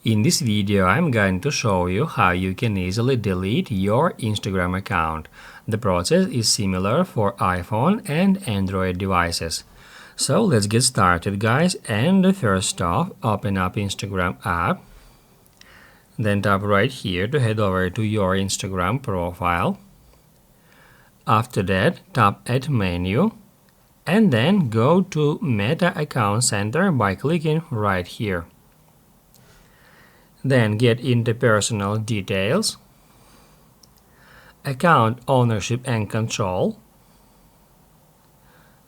In this video, I'm going to show you how you can easily delete your Instagram account. The process is similar for iPhone and Android devices. So let's get started, guys. And first off, open up Instagram app. Then tap right here to head over to your Instagram profile. After that, tap Add Menu. And then go to Meta Account Center by clicking right here. Then get into Personal Details, Account Ownership and Control,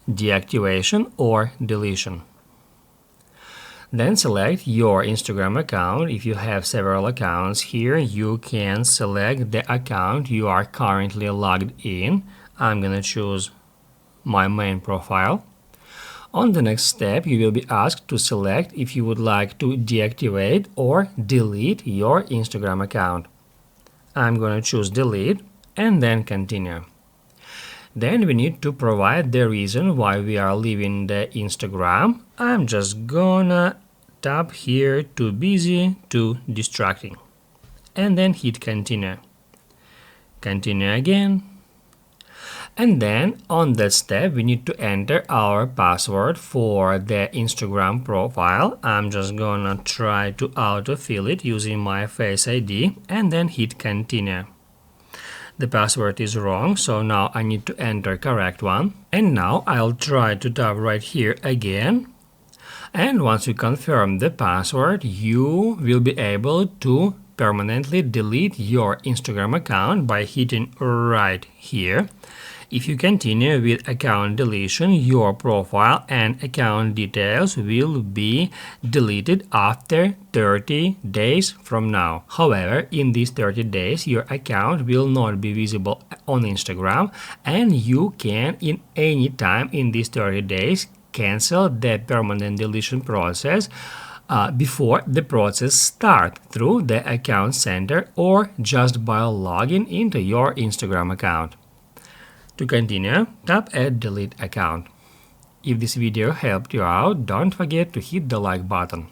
Deactivation or Deletion. Then select your Instagram account. If you have several accounts here, you can select the account you are currently logged in. I'm gonna choose my main profile. On the next step, you will be asked to select if you would like to deactivate or delete your Instagram account. I'm going to choose delete and then continue. Then we need to provide the reason why we are leaving the Instagram. I'm just gonna tap here to busy to distracting and then hit continue. Continue again. And then on that step, we need to enter our password for the Instagram profile. I'm just gonna try to autofill it using my Face ID and then hit continue. The password is wrong, so now I need to enter correct one. And now I'll try to tap right here again. And once you confirm the password, you will be able to permanently delete your Instagram account by hitting right here. If you continue with account deletion, your profile and account details will be deleted after 30 days from now. However, in these 30 days, your account will not be visible on Instagram, and you can, in any time in these 30 days, cancel the permanent deletion process before the process starts through the account center or just by logging into your Instagram account. To continue, tap Add Delete Account. If this video helped you out, don't forget to hit the like button.